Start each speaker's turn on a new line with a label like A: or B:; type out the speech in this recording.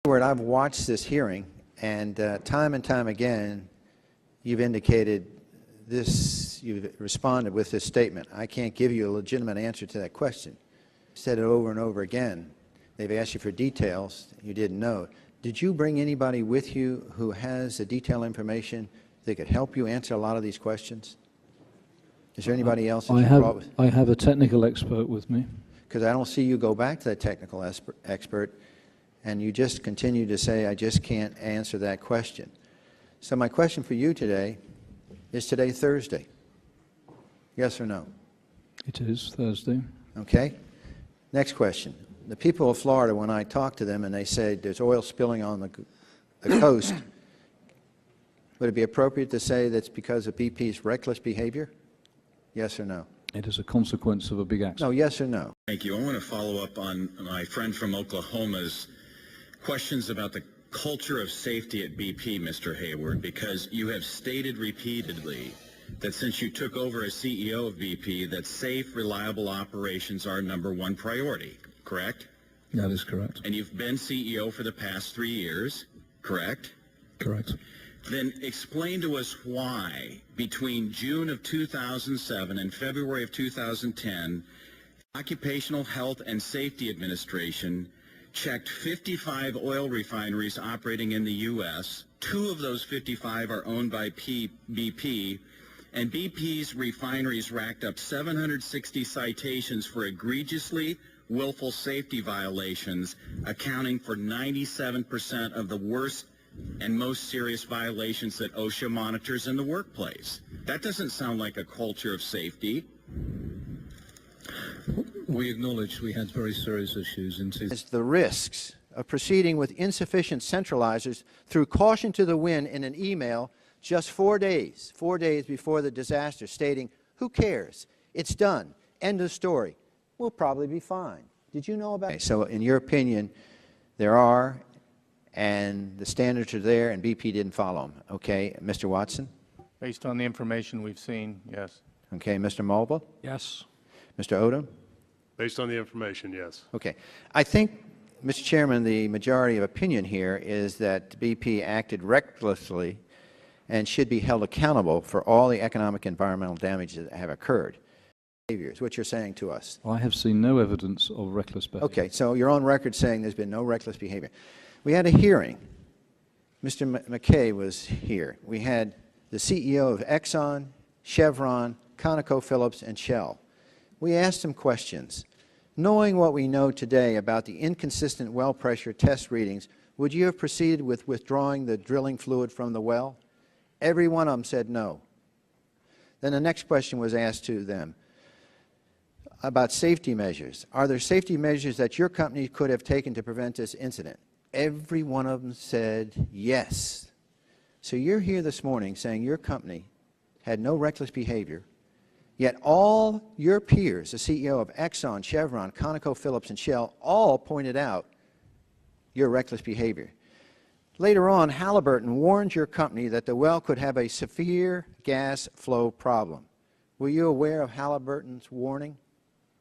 A: I've watched this hearing, and time and time again, you've indicated this, you've responded with this statement: I can't give you a legitimate answer to that question. You've said it over and over again. They've asked you for details you didn't know. Did you bring anybody with you who has the detailed information that could help you answer a lot of these questions? Is there anybody else that you brought with?
B: I have a technical expert with me.
A: Because I don't see you go back to that technical expert, and you just continue to say, I just can't answer that question. So my question for you today, is today Thursday? Yes or no?
B: It is Thursday.
A: Okay. Next question. The people of Florida, when I talk to them and they say there's oil spilling on the coast, would it be appropriate to say that's because of BP's reckless behavior? Yes or no?
B: It is a consequence of a big accident.
A: No, yes or no?
C: Thank you. I want to follow up on my friend from Oklahoma's questions about the culture of safety at BP, Mr. Hayward, because you have stated repeatedly that since you took over as CEO of BP, that safe, reliable operations are #1 priority, correct?
B: That is correct.
C: And you've been CEO for the past 3 years, correct?
B: Correct.
C: Then explain to us why, between June of 2007 and February of 2010, Occupational Health and Safety Administration checked 55 oil refineries operating in the U.S. 2 of those 55 are owned by BP, and BP's refineries racked up 760 citations for egregiously willful safety violations, accounting for 97% of the worst and most serious violations that OSHA monitors in the workplace. That doesn't sound like a culture of safety.
B: We acknowledge we had very serious issues in
A: It's the risks of proceeding with insufficient centralizers through caution to the wind in an email just 4 days before the disaster, stating, who cares? It's done. End of story. We'll probably be fine. Did you know about it? So in your opinion, there are, and the standards are there, and BP didn't follow them. Okay, Mr. Watson?
D: Based on the information we've seen, yes.
A: Okay, Mr. Mulva?
B: Yes.
A: Mr. Odom?
E: Based on the information, yes.
A: Okay. I think, Mr. Chairman, the majority of opinion here is that BP acted recklessly and should be held accountable for all the economic and environmental damages that have occurred. Is what you're saying to us.
B: I have seen no evidence of reckless behavior.
A: Okay, so you're on record saying there's been no reckless behavior. We had a hearing. Mr. McKay was here. We had the CEO of Exxon, Chevron, ConocoPhillips, and Shell. We asked them questions. Knowing what we know today about the inconsistent well pressure test readings, would you have proceeded with withdrawing the drilling fluid from the well? Every one of them said no. Then the next question was asked to them about safety measures. Are there safety measures that your company could have taken to prevent this incident? Every one of them said yes. So you're here this morning saying your company had no reckless behavior, yet all your peers, the CEO of Exxon, Chevron, ConocoPhillips, and Shell, all pointed out your reckless behavior. Later on, Halliburton warned your company that the well could have a severe gas flow problem. Were you aware of Halliburton's warning?